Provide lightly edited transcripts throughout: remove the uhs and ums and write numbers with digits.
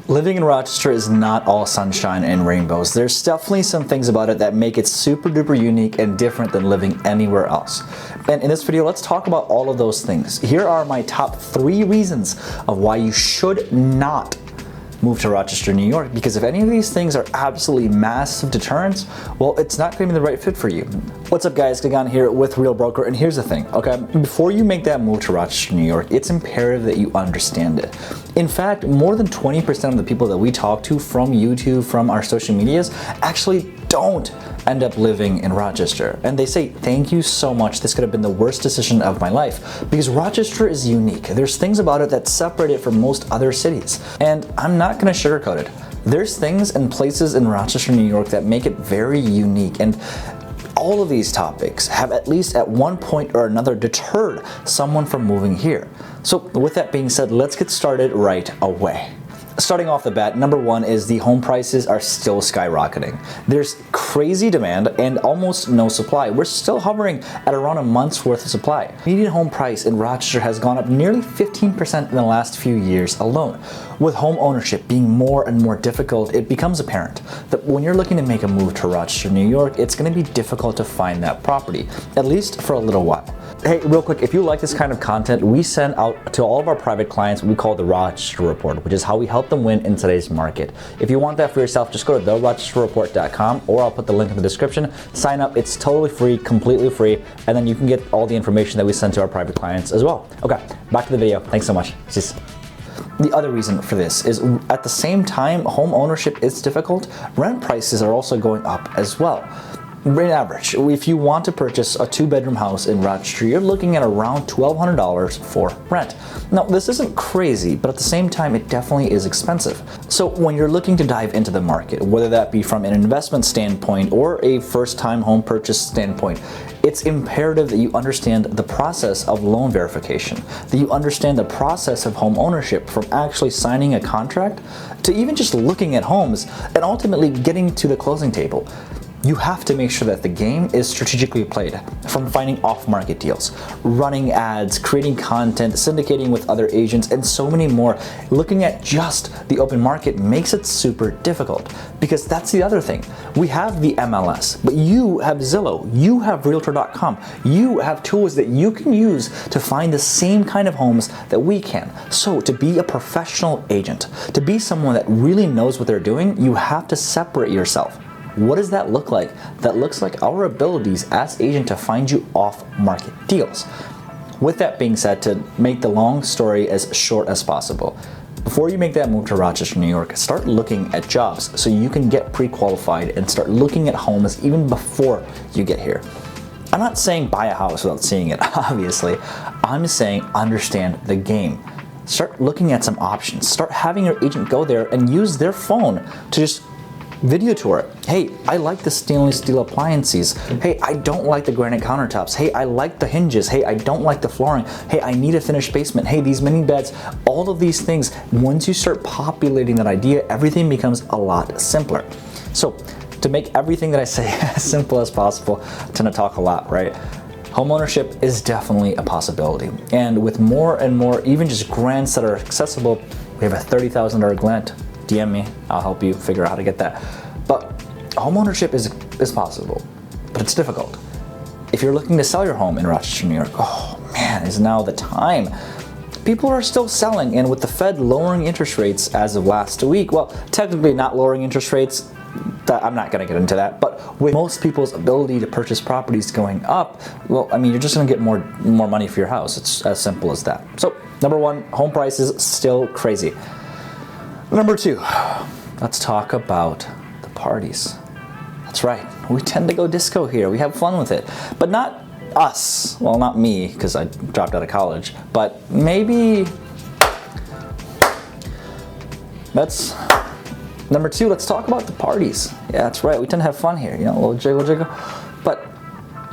Living in Rochester is not all sunshine and rainbows. There's definitely some things about it that make it super duper unique and different than living anywhere else. And in this video, let's talk about all of those things. Here are my top 3 reasons of why you should not move to Rochester, New York, because if any of these things are absolutely massive deterrents, well, it's not going to be the right fit for you. What's up, guys? Gagan here with Real Broker, and here's the thing, okay? Before you make that move to Rochester, New York, it's imperative that you understand it. In fact, more than 20% of the people that we talk to from YouTube, from our social medias, actually don't end up living in Rochester. And they say, thank you so much. This could have been the worst decision of my life, because Rochester is unique. There's things about it that separate it from most other cities. And I'm not gonna sugarcoat it. There's things and places in Rochester, New York that make it very unique. And all of these topics have at least at one point or another deterred someone from moving here. So with that being said, let's get started right away. Starting off the bat, number 1 is the home prices are still skyrocketing. There's crazy demand and almost no supply. We're still hovering at around a month's worth of supply. Median home price in Rochester has gone up nearly 15% in the last few years alone. With home ownership being more and more difficult, it becomes apparent that when you're looking to make a move to Rochester, New York, it's going to be difficult to find that property, at least for a little while. Hey, real quick, if you like this kind of content, we send out to all of our private clients what we call the Rochester Report, which is how we help them win in today's market. If you want that for yourself, just go to therochesterreport.com, or I'll put the link in the description. Sign up, it's totally free, completely free, and then you can get all the information that we send to our private clients as well. Okay, back to the video. Thanks so much. Cheers. The other reason for this is at the same time home ownership is difficult, rent prices are also going up as well. On average, if you want to purchase a 2-bedroom house in Rochester, you're looking at around $1,200 for rent. Now, this isn't crazy, but at the same time, it definitely is expensive. So when you're looking to dive into the market, whether that be from an investment standpoint or a first-time home purchase standpoint, it's imperative that you understand the process of loan verification, that you understand the process of home ownership, from actually signing a contract to even just looking at homes and ultimately getting to the closing table. You have to make sure that the game is strategically played, from finding off-market deals, running ads, creating content, syndicating with other agents, and so many more. Looking at just the open market makes it super difficult, because that's the other thing. We have the MLS, but you have Zillow, you have Realtor.com, you have tools that you can use to find the same kind of homes that we can. So to be a professional agent, to be someone that really knows what they're doing, you have to separate yourself. What does that look like? That looks like our abilities as agent to find you off-market deals. With that being said, to make the long story as short as possible, before you make that move to Rochester, New York, start looking at jobs so you can get pre-qualified and start looking at homes even before you get here. I'm not saying buy a house without seeing it, obviously. I'm saying understand the game. Start looking at some options. Start having your agent go there and use their phone to just video tour it. Hey, I like the stainless steel appliances. Hey, I don't like the granite countertops. Hey, I like the hinges. Hey, I don't like the flooring. Hey, I need a finished basement. Hey, these mini beds. All of these things, once you start populating that idea, everything becomes a lot simpler. So to make everything that I say as simple as possible, I tend to talk a lot, right? Homeownership is definitely a possibility. And with more and more, even just grants that are accessible, we have a $30,000 grant. DM me, I'll help you figure out how to get that. But homeownership is possible, but it's difficult. If you're looking to sell your home in Rochester, New York, oh man, is now the time. People are still selling, and with the Fed lowering interest rates as of last week, well, technically not lowering interest rates, I'm not gonna get into that, but with most people's ability to purchase properties going up, well, I mean, you're just gonna get more money for your house. It's as simple as that. So, number 1, home prices still crazy. Number 2, let's talk about the parties. That's right, we tend to go disco here. We have fun with it, but not us. Well, not me, because I dropped out of college, but maybe that's number 2. Let's talk about the parties. Yeah, that's right, we tend to have fun here, you know, a little jiggle. But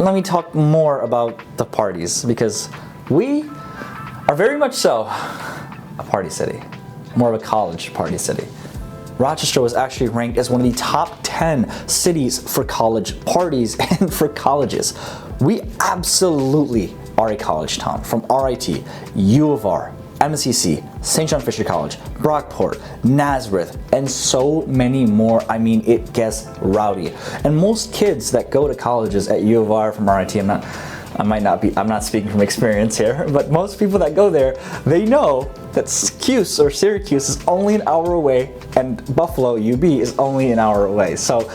let me talk more about the parties, because we are very much so a party city. More of a college party city. Rochester was actually ranked as one of the top 10 cities for college parties and for colleges. We absolutely are a college town, from RIT, U of R, MCC, St. John Fisher College, Brockport, Nazareth, and so many more. I mean, it gets rowdy. And most kids that go to colleges at U of R from RIT, I'm not speaking from experience here, but most people that go there, they know that Cuse or Syracuse is only an hour away and Buffalo, UB, is only an hour away. So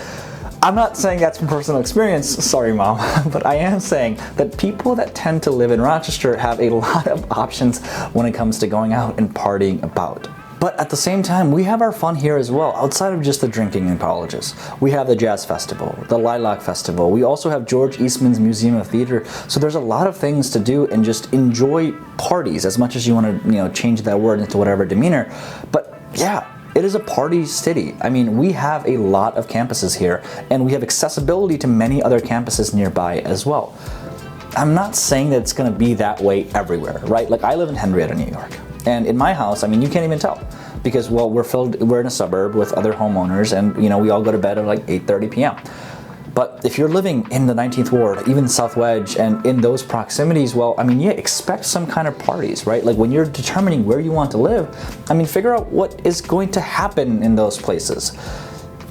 I'm not saying that's from personal experience, sorry mom, but I am saying that people that tend to live in Rochester have a lot of options when it comes to going out and partying about. But at the same time, we have our fun here as well, outside of just the drinking in colleges. We have the Jazz Festival, the Lilac Festival. We also have George Eastman's Museum of Theater. So there's a lot of things to do and just enjoy parties as much as you want to, change that word into whatever demeanor. But yeah, it is a party city. I mean, we have a lot of campuses here, and we have accessibility to many other campuses nearby as well. I'm not saying that it's going to be that way everywhere, right? Like, I live in Henrietta, New York, and in my house, I mean, you can't even tell because, well, we're in a suburb with other homeowners, and we all go to bed at like 8:30 p.m. But if you're living in the 19th Ward, even South Wedge, and in those proximities, well, I mean, yeah, expect some kind of parties, right? Like, when you're determining where you want to live, I mean, figure out what is going to happen in those places.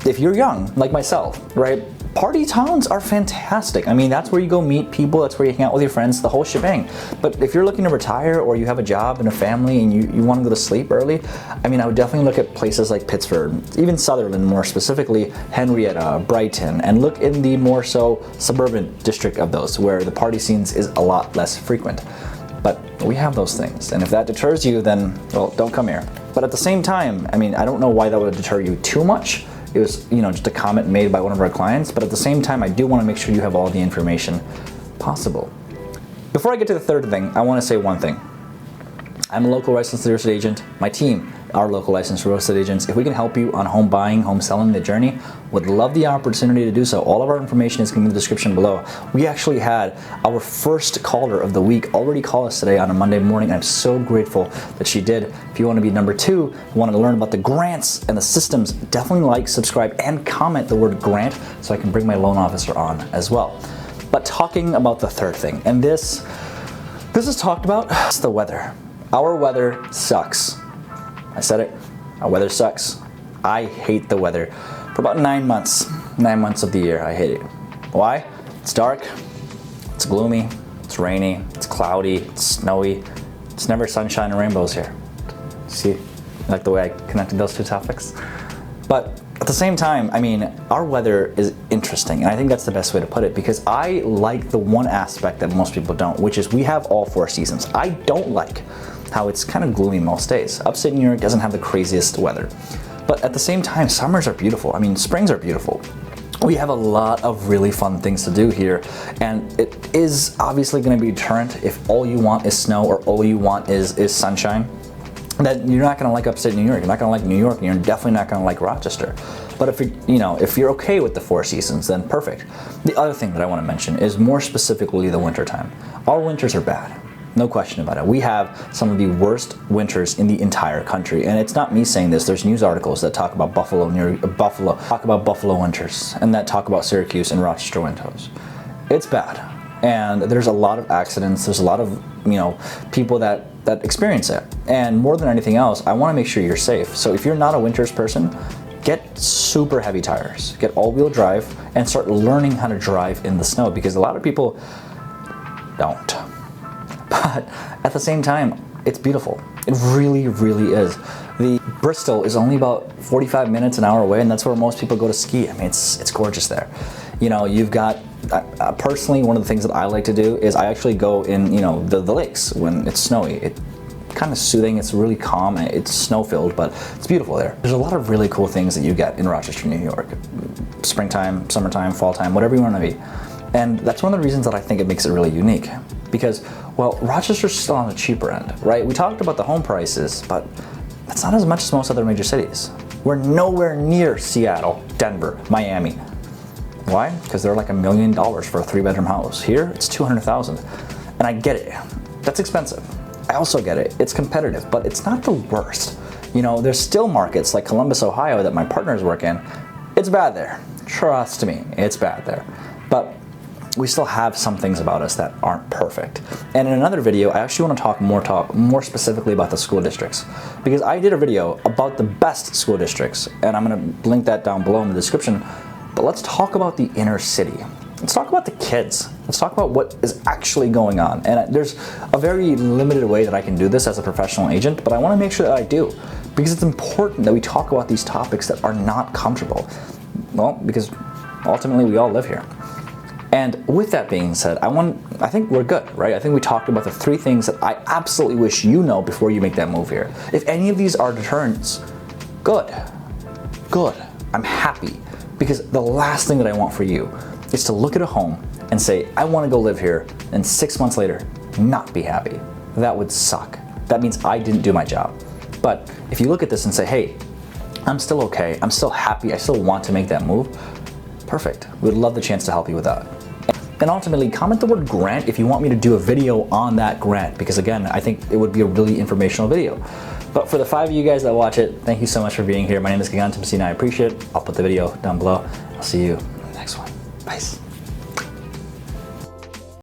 If you're young, like myself, right? Party towns are fantastic. I mean, that's where you go meet people, that's where you hang out with your friends, the whole shebang. But if you're looking to retire or you have a job and a family and you want to go to sleep early, I mean, I would definitely look at places like Pittsford, even Sutherland more specifically, Henrietta, Brighton, and look in the more so suburban district of those where the party scenes is a lot less frequent. But we have those things, and if that deters you, then, well, don't come here. But at the same time, I mean, I don't know why that would deter you too much. It was, just a comment made by one of our clients, but at the same time, I do want to make sure you have all the information possible. Before I get to the third thing, I want to say one thing. I'm a local licensed real estate agent. My team are local licensed real estate agents. If we can help you on home buying, home selling, the journey, would love the opportunity to do so. All of our information is going to be in the description below. We actually had our first caller of the week already call us today on a Monday morning. I'm so grateful that she did. If you want to be number two, want to learn about the grants and the systems, definitely like, subscribe, and comment the word grant so I can bring my loan officer on as well. But talking about the third thing, and this is talked about, it's the weather. Our weather sucks. I said it, our weather sucks. I hate the weather. For about 9 months of the year, I hate it. Why? It's dark, it's gloomy, it's rainy, it's cloudy, it's snowy. It's never sunshine and rainbows here. See, like the way I connected those two topics? But at the same time, I mean, our weather is interesting, and I think that's the best way to put it, because I like the one aspect that most people don't, which is we have all 4 seasons. I don't like how it's kind of gloomy most days. Upstate New York doesn't have the craziest weather. But at the same time, summers are beautiful. I mean, springs are beautiful. We have a lot of really fun things to do here, and it is obviously going to be a deterrent if all you want is snow or all you want is sunshine. That you're not going to like upstate New York, you're not going to like New York, and you're definitely not going to like Rochester. But if you're okay with the 4 seasons, then perfect. The other thing that I want to mention is more specifically the winter time. Our winters are bad. No question about it. We have some of the worst winters in the entire country, and it's not me saying this. There's news articles that talk about Buffalo winters, and that talk about Syracuse and Rochester winters. It's bad, and there's a lot of accidents. There's a lot of people that experience it, and more than anything else, I want to make sure you're safe. So if you're not a winters person, get super heavy tires, get all-wheel drive, and start learning how to drive in the snow, because a lot of people don't. But at the same time, it's beautiful. It really, really is. The Bristol is only about 45 minutes, an hour away, and that's where most people go to ski. I mean, it's gorgeous there. You've got, personally, one of the things that I like to do is I actually go in, the lakes when it's snowy. It's kind of soothing, it's really calm, it's snow-filled, but it's beautiful there. There's a lot of really cool things that you get in Rochester, New York. Springtime, summertime, fall time, whatever you want to be. And that's one of the reasons that I think it makes it really unique. Because, well, Rochester's still on the cheaper end, right? We talked about the home prices, but that's not as much as most other major cities. We're nowhere near Seattle, Denver, Miami. Why? Because they're like $1 million for a 3-bedroom house. Here, it's $200,000. And I get it. That's expensive. I also get it. It's competitive, but it's not the worst. There's still markets like Columbus, Ohio that my partners work in. It's bad there. Trust me, it's bad there. But we still have some things about us that aren't perfect. And in another video, I actually want to talk more specifically about the school districts, because I did a video about the best school districts, and I'm going to link that down below in the description. But let's talk about the inner city. Let's talk about the kids. Let's talk about what is actually going on. And there's a very limited way that I can do this as a professional agent, but I want to make sure that I do, because it's important that we talk about these topics that are not comfortable. Well, because ultimately we all live here. And with that being said, I think we're good, right? I think we talked about the 3 things that I absolutely wish you know before you make that move here. If any of these are deterrents, good. I'm happy, because the last thing that I want for you is to look at a home and say, I want to go live here, and 6 months later, not be happy. That would suck. That means I didn't do my job. But if you look at this and say, hey, I'm still okay, I'm still happy, I still want to make that move, perfect. We'd love the chance to help you with that. And ultimately, comment the word grant if you want me to do a video on that grant, because again, I think it would be a really informational video. But for the 5 of you guys that watch it, thank you so much for being here. My name is Gigantum, and I appreciate it. I'll put the video down below. I'll see you in the next one. Bye.